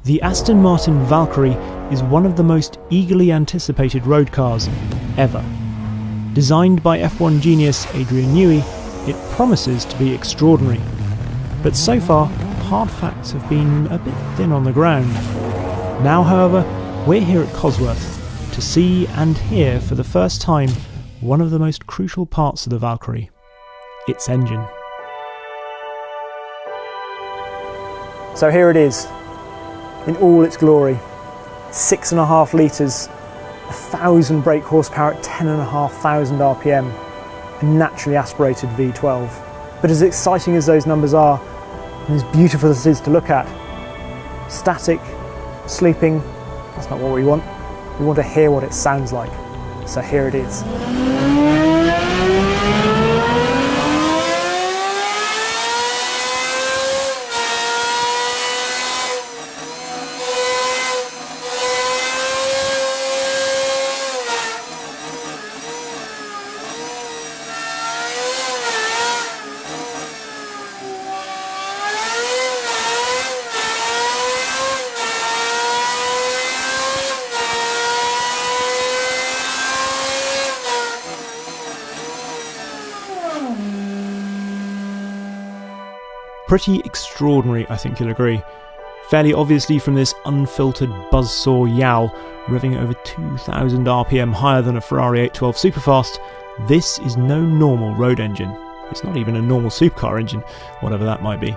The Aston Martin Valkyrie is one of the most eagerly anticipated road cars ever. Designed by F1 genius Adrian Newey, it promises to be extraordinary. But so far, hard facts have been a bit thin on the ground. Now, however, we're here at Cosworth to see and hear for the first time one of the most crucial parts of the Valkyrie, its engine. So here it is, in all its glory. 6.5 litres, 1,000 brake horsepower at 10,500 RPM, a naturally aspirated V12. But as exciting as those numbers are, and as beautiful as it is to look at, static, sleeping, that's not what we want. We want to hear what it sounds like. So here it is. Pretty extraordinary, I think you'll agree. Fairly obviously from this unfiltered buzzsaw yowl, revving over 2,000 RPM higher than a Ferrari 812 Superfast, this is no normal road engine. It's not even a normal supercar engine, whatever that might be.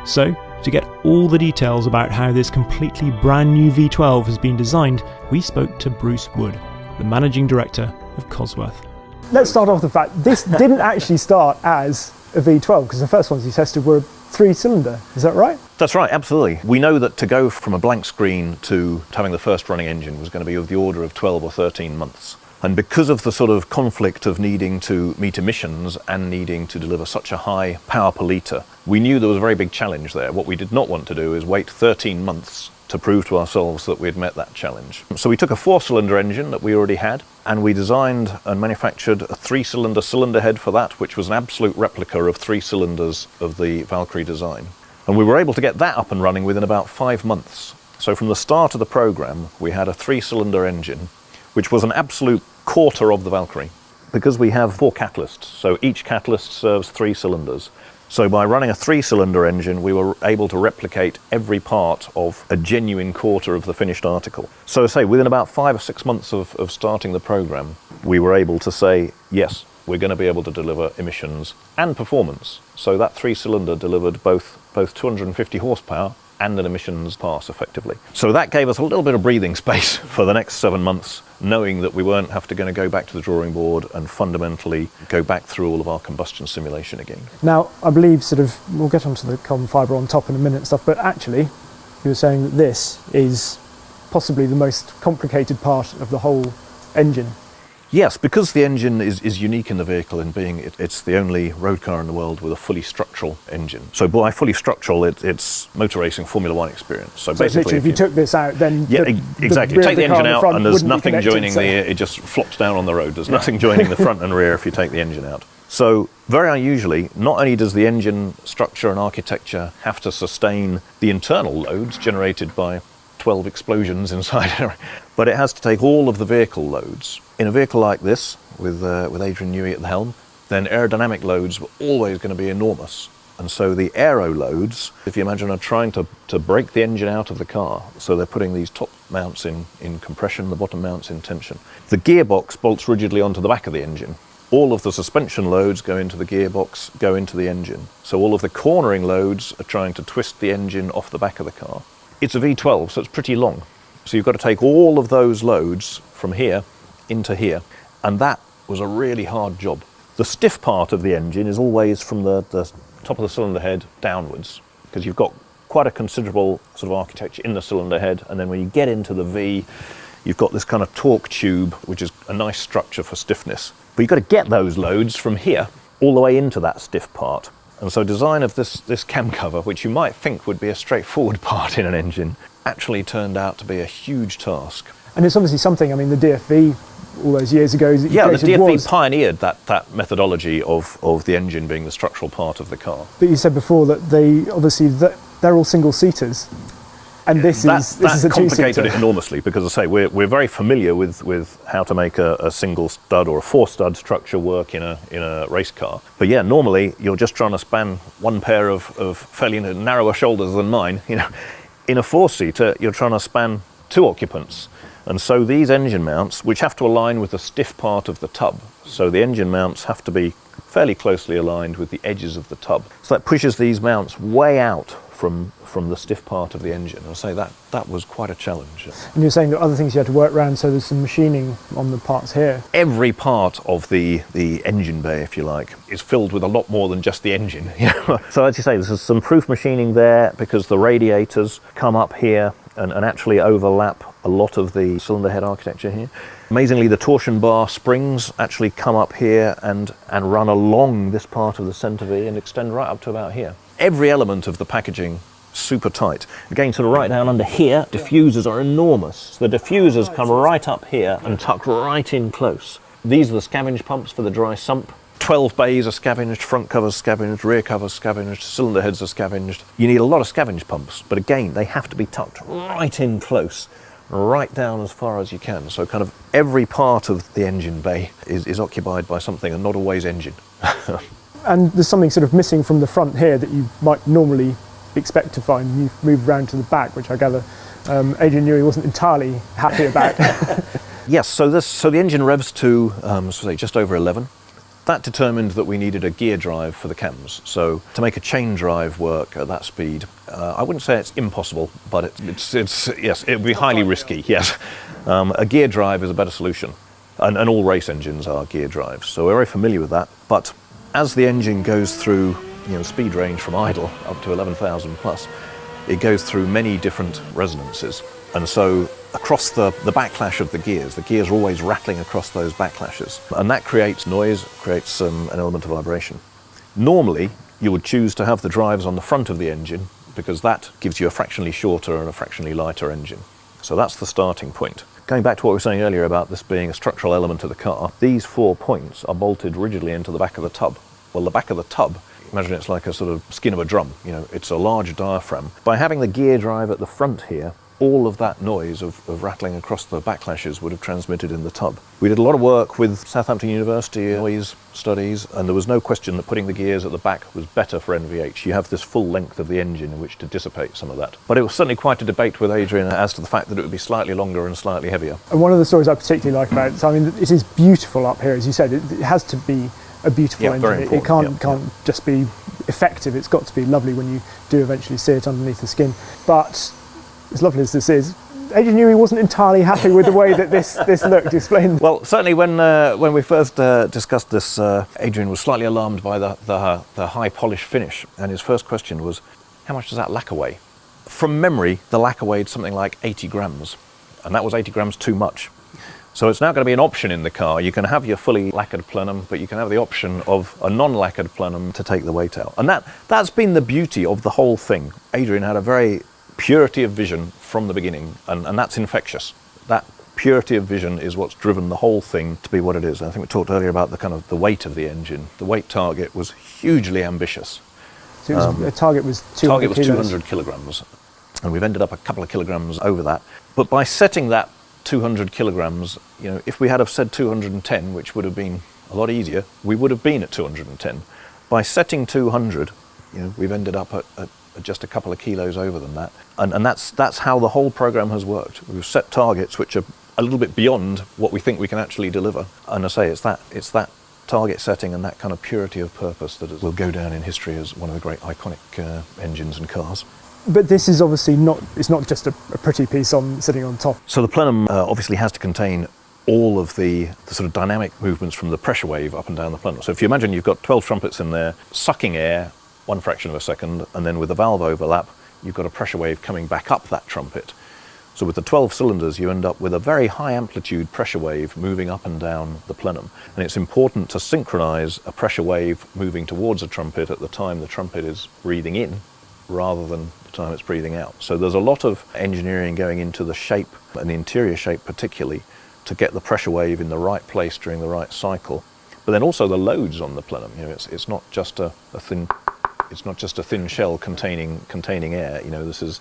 So, to get all the details about how this completely brand new V12 has been designed, we spoke to Bruce Wood, the managing director of Cosworth. Let's start off with the fact this didn't actually start as a V12, because the first ones you tested were 3-cylinder, is that right? That's right, absolutely. We know that to go from a blank screen to having the first running engine was going to be of the order of 12 or 13 months. And because of the sort of conflict of needing to meet emissions and needing to deliver such a high power per litre, we knew there was a very big challenge there. What we did not want to do is wait 13 months to prove to ourselves that we had met that challenge. So we took a 4-cylinder engine that we already had, and we designed and manufactured a 3-cylinder cylinder head for that, which was an absolute replica of 3 cylinders of the Valkyrie design. And we were able to get that up and running within about 5 months. So from the start of the program, we had a 3-cylinder engine, which was an absolute quarter of the Valkyrie, because we have 4 catalysts, so each catalyst serves 3 cylinders. So by running a 3-cylinder engine, we were able to replicate every part of a genuine quarter of the finished article. So I say, within about 5 or 6 months of starting the program, we were able to say, yes, we're going to be able to deliver emissions and performance. So that 3-cylinder delivered both 250 horsepower and an emissions pass effectively. So that gave us a little bit of breathing space for the next 7 months, knowing that we weren't going to go back to the drawing board and fundamentally go back through all of our combustion simulation again. Now, I believe we'll get onto the carbon fibre on top in a minute and stuff, but actually, you were saying that this is possibly the most complicated part of the whole engine. Yes, because the engine is unique in the vehicle in being it's the only road car in the world with a fully structural engine. So by fully structural, it's motor racing Formula One experience. So basically, literally, if you took this out, then exactly. Take the engine out, and there's nothing joining it just flops down on the road. There's nothing joining the front and rear if you take the engine out. So very unusually, not only does the engine structure and architecture have to sustain the internal loads generated by 12 explosions inside, but it has to take all of the vehicle loads. In a vehicle like this, with Adrian Newey at the helm, then aerodynamic loads were always going to be enormous. And so the aero loads, if you imagine, are trying to break the engine out of the car. So they're putting these top mounts in compression, the bottom mounts in tension. The gearbox bolts rigidly onto the back of the engine. All of the suspension loads go into the gearbox, go into the engine. So all of the cornering loads are trying to twist the engine off the back of the car. It's a V12, so it's pretty long. So you've got to take all of those loads from here into here, and that was a really hard job. The stiff part of the engine is always from the top of the cylinder head downwards, because you've got quite a considerable sort of architecture in the cylinder head, and then when you get into the V, you've got this kind of torque tube, which is a nice structure for stiffness. But you've got to get those loads from here all the way into that stiff part. And so design of this cam cover, which you might think would be a straightforward part in an engine, actually turned out to be a huge task. And it's obviously something, I mean, the DFV all those years ago. Yeah, the DFV pioneered that methodology of the engine being the structural part of the car. But you said before that they're all single-seaters. And this is a complicated it enormously, because I say we're very familiar with how to make a single stud or a 4-stud structure work in a race car. But yeah, normally you're just trying to span one pair of fairly narrower shoulders than mine. You know, in a 4-seater you're trying to span 2 occupants, and so these engine mounts, which have to align with the stiff part of the tub, so the engine mounts have to be fairly closely aligned with the edges of the tub. So that pushes these mounts way out from the stiff part of the engine. I'll say that was quite a challenge. And you're saying that other things you had to work around, so there's some machining on the parts here. Every part of the engine bay, if you like, is filled with a lot more than just the engine. You know? So as you say, there's some proof machining there, because the radiators come up here and actually overlap a lot of the cylinder head architecture here. Amazingly, the torsion bar springs actually come up here and run along this part of the centre V and extend right up to about here. Every element of the packaging super tight. Again, sort of right down under here, diffusers are enormous. The diffusers come right up here and tuck right in close. These are the scavenge pumps for the dry sump. 12 bays are scavenged, front covers scavenged, rear covers scavenged, cylinder heads are scavenged. You need a lot of scavenge pumps, but again, they have to be tucked right in close, right down as far as you can. So kind of every part of the engine bay is occupied by something, and not always engine. And there's something sort of missing from the front here that you might normally expect to find. You've moved round to the back, which I gather Adrian Newey wasn't entirely happy about. Yes, so the engine revs to say just over 11. That determined that we needed a gear drive for the cams. So to make a chain drive work at that speed, I wouldn't say it's impossible, but it's yes, it would be highly risky. Yes, a gear drive is a better solution, and all race engines are gear drives. So we're very familiar with that. But as the engine goes through, speed range from idle up to 11,000 plus, it goes through many different resonances. And so across the backlash of the gears are always rattling across those backlashes. And that creates noise, creates an element of vibration. Normally, you would choose to have the drives on the front of the engine, because that gives you a fractionally shorter and a fractionally lighter engine. So that's the starting point. Going back to what we were saying earlier about this being a structural element of the car, these 4 points are bolted rigidly into the back of the tub. Well, the back of the tub, imagine it's like a sort of skin of a drum, it's a large diaphragm. By having the gear drive at the front here, all of that noise of rattling across the backlashes would have transmitted in the tub. We did a lot of work with Southampton University noise studies, and there was no question that putting the gears at the back was better for NVH. You have this full length of the engine in which to dissipate some of that. But it was certainly quite a debate with Adrian as to the fact that it would be slightly longer and slightly heavier. And one of the stories I particularly like about it, it is beautiful up here, as you said. It has to be a beautiful engine. It can't just be effective. It's got to be lovely when you do eventually see it underneath the skin. But as lovely as this is, Adrian Newey wasn't entirely happy with the way that this looked. Explain. Well, certainly when we first discussed this, Adrian was slightly alarmed by the high polish finish, and his first question was, how much does that lacquer weigh? From memory, the lacquer weighed something like 80 grams, and that was 80 grams too much. So it's now going to be an option in the car. You can have your fully lacquered plenum, but you can have the option of a non-lacquered plenum to take the weight out. And that's been the beauty of the whole thing. Adrian had a very purity of vision from the beginning, and that's infectious. That purity of vision is what's driven the whole thing to be what it is. And I think we talked earlier about the weight of the engine. The weight target was hugely ambitious. So the target was 200 kilograms, and we've ended up a couple of kilograms over that. But by setting that 200 kilograms, if we had have said 210, which would have been a lot easier, we would have been at 210. By setting 200, we've ended up at just a couple of kilos over than that. And that's how the whole program has worked. We've set targets which are a little bit beyond what we think we can actually deliver. And I say it's that target setting and that kind of purity of purpose that will go down in history as one of the great iconic engines and cars. But this is obviously it's not just a pretty piece sitting on top. So the plenum obviously has to contain all of the sort of dynamic movements from the pressure wave up and down the plenum. So if you imagine you've got 12 trumpets in there, sucking air, 1 fraction of a second, and then with the valve overlap, you've got a pressure wave coming back up that trumpet. So with the 12 cylinders, you end up with a very high amplitude pressure wave moving up and down the plenum. And it's important to synchronize a pressure wave moving towards a trumpet at the time the trumpet is breathing in, rather than the time it's breathing out. So there's a lot of engineering going into the shape, and the interior shape particularly, to get the pressure wave in the right place during the right cycle. But then also the loads on the plenum. It's not just a thin shell containing air. This is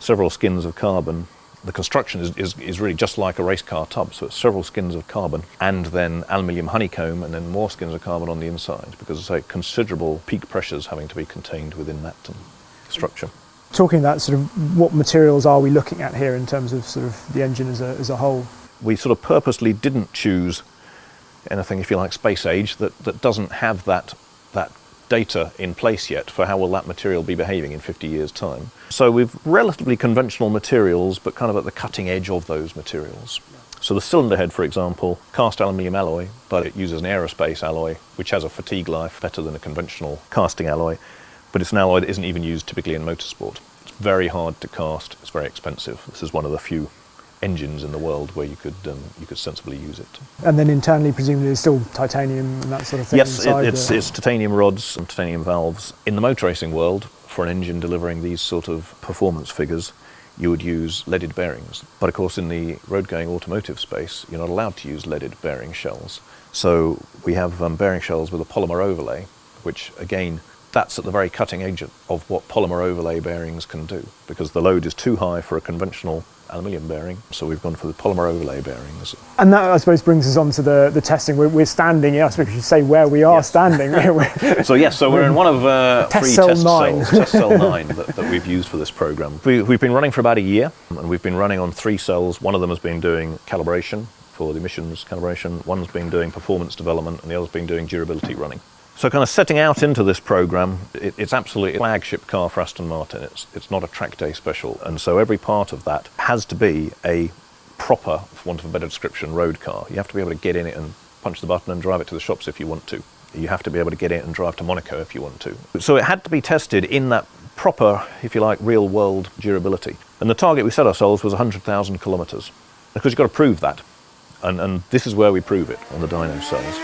several skins of carbon. The construction is really just like a race car tub, so it's several skins of carbon and then aluminium honeycomb and then more skins of carbon on the inside, because it's like considerable peak pressures having to be contained within that structure. Talking about sort of what materials are we looking at here in terms of sort of the engine as a whole? We sort of purposely didn't choose anything, if you like, space age that doesn't have that data in place yet for how will that material be behaving in 50 years' time. So we've relatively conventional materials, but kind of at the cutting edge of those materials. So the cylinder head, for example, cast aluminium alloy, but it uses an aerospace alloy, which has a fatigue life better than a conventional casting alloy. But it's an alloy that isn't even used typically in motorsport. It's very hard to cast, it's very expensive. This is one of the few engines in the world where you could sensibly use it. And then internally, presumably, there's still titanium and that sort of thing? Yes, it's titanium rods and titanium valves. In the motor racing world, for an engine delivering these sort of performance figures, you would use leaded bearings. But of course, in the road-going automotive space, you're not allowed to use leaded bearing shells. So we have bearing shells with a polymer overlay, which again, that's at the very cutting edge of what polymer overlay bearings can do, because the load is too high for a conventional aluminium bearing, so we've gone for the polymer overlay bearings. And that, I suppose, brings us on to the testing. We're standing, I suppose we should say where we are standing. So we're in one of three test cells, test cell 9, that we've used for this program. We've been running for about a year, and we've been running on 3 cells. One of them has been doing calibration for the emissions calibration, one's been doing performance development, and the other's been doing durability running. So kind of setting out into this program, it's absolutely a flagship car for Aston Martin. It's not a track day special. And so every part of that has to be a proper, for want of a better description, road car. You have to be able to get in it and punch the button and drive it to the shops if you want to. You have to be able to get in and drive to Monaco if you want to. So it had to be tested in that proper, if you like, real world durability. And the target we set ourselves was 100,000 kilometres. Because you've got to prove that. And this is where we prove it on the dyno cells.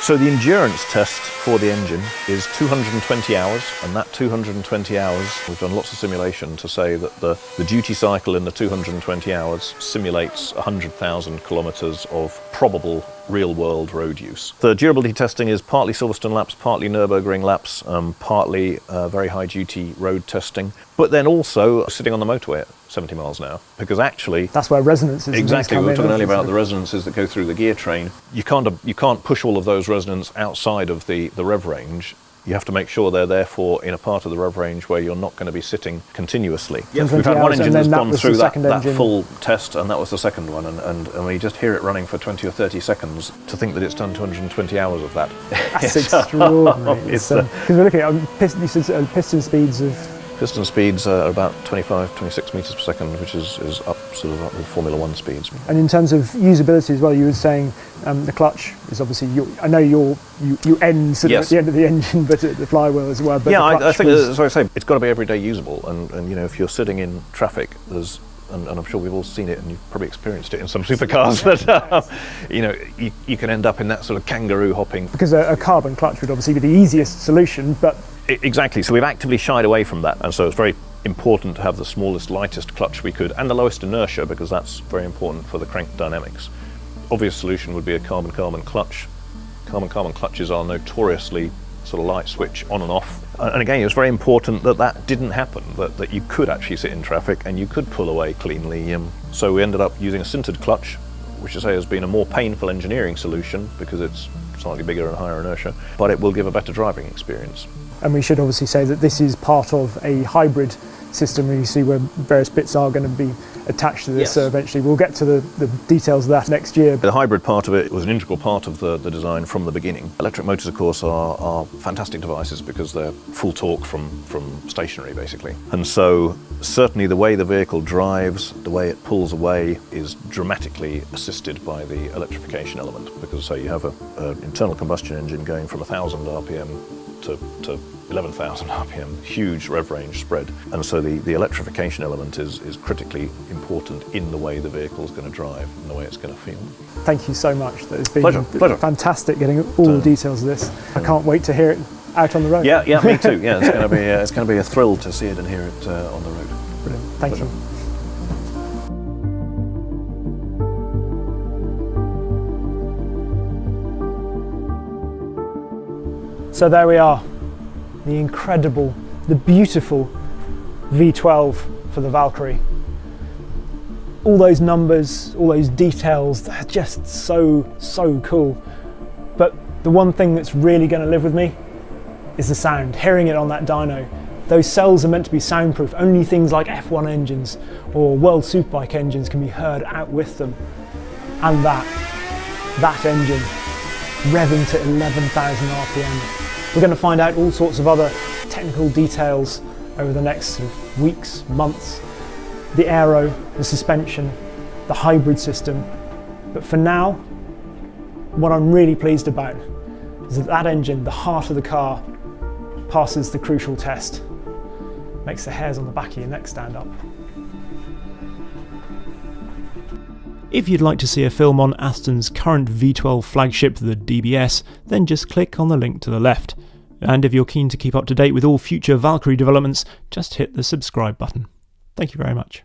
So the endurance test for the engine is 220 hours, and that 220 hours, we've done lots of simulation to say that the duty cycle in the 220 hours simulates 100,000 kilometres of probable real-world road use. The durability testing is partly Silverstone laps, partly Nürburgring laps, partly very high-duty road testing, but then also sitting on the motorway at 70 miles an hour, because actually that's where resonances exactly we were talking earlier about the resonances that go through the gear train. You can't push all of those resonances outside of the rev range. You have to make sure they're therefore in a part of the rev range where you're not going to be sitting continuously. Yes, we've had one engine that's gone through that full test, and that was the second one, and when you just hear it running for 20 or 30 seconds, to think that it's done 220 hours of that. That's extraordinary. Because we're looking at piston speeds of... Piston speeds are about 25, 26 metres per second, which is up sort of up with Formula 1 speeds. And in terms of usability as well, you were saying the clutch is obviously, I know you end sort of at the end of the engine, but at the flywheel as well. But yeah, I think, as I say, it's got to be everyday usable. And you know, if you're sitting in traffic, there's, and I'm sure we've all seen it, and you've probably experienced it in some supercars, but you know, you can end up in that sort of kangaroo hopping. Because a carbon clutch would obviously be the easiest solution, but... Exactly, so we've actively shied away from that, and so it's very important to have the smallest, lightest clutch we could, and the lowest inertia, because that's very important for the crank dynamics. Obvious solution would be a carbon-carbon clutch. Carbon-carbon clutches are notoriously sort of light switch on and off. And again, it was very important that that didn't happen, that you could actually sit in traffic and you could pull away cleanly. So we ended up using a sintered clutch, which I say has been a more painful engineering solution because it's slightly bigger and higher inertia, but it will give a better driving experience. And we should obviously say that this is part of a hybrid system, and you see where various bits are going to be attached to this. Yes. So eventually we'll get to the details of that next year. The hybrid part of it was an integral part of the design from the beginning. Electric motors, of course, are fantastic devices because they're full torque from stationary, basically. And so certainly the way the vehicle drives, the way it pulls away, is dramatically assisted by the electrification element, because say you have an internal combustion engine going from 1,000 RPM to 11,000 RPM, huge rev range spread. And so the electrification element is critically important in the way the vehicle's going to drive and the way it's going to feel. Thank you so much. It's been pleasure. Fantastic getting all the details of this. I can't wait to hear it out on the road. Yeah, me too. Yeah, it's going to be a thrill to see it and hear it on the road. Brilliant. Thank you. So there we are, the incredible, the beautiful V12 for the Valkyrie. All those numbers, all those details, they're just so cool. But the one thing that's really going to live with me is the sound, hearing it on that dyno. Those cells are meant to be soundproof. Only things like F1 engines or World Superbike engines can be heard out with them. And that engine revving to 11,000 RPM. We're going to find out all sorts of other technical details over the next sort of weeks, months. The aero, the suspension, the hybrid system. But for now, what I'm really pleased about is that that engine, the heart of the car, passes the crucial test. Makes the hairs on the back of your neck stand up. If you'd like to see a film on Aston's current V12 flagship, the DBS, then just click on the link to the left. And if you're keen to keep up to date with all future Valkyrie developments, just hit the subscribe button. Thank you very much.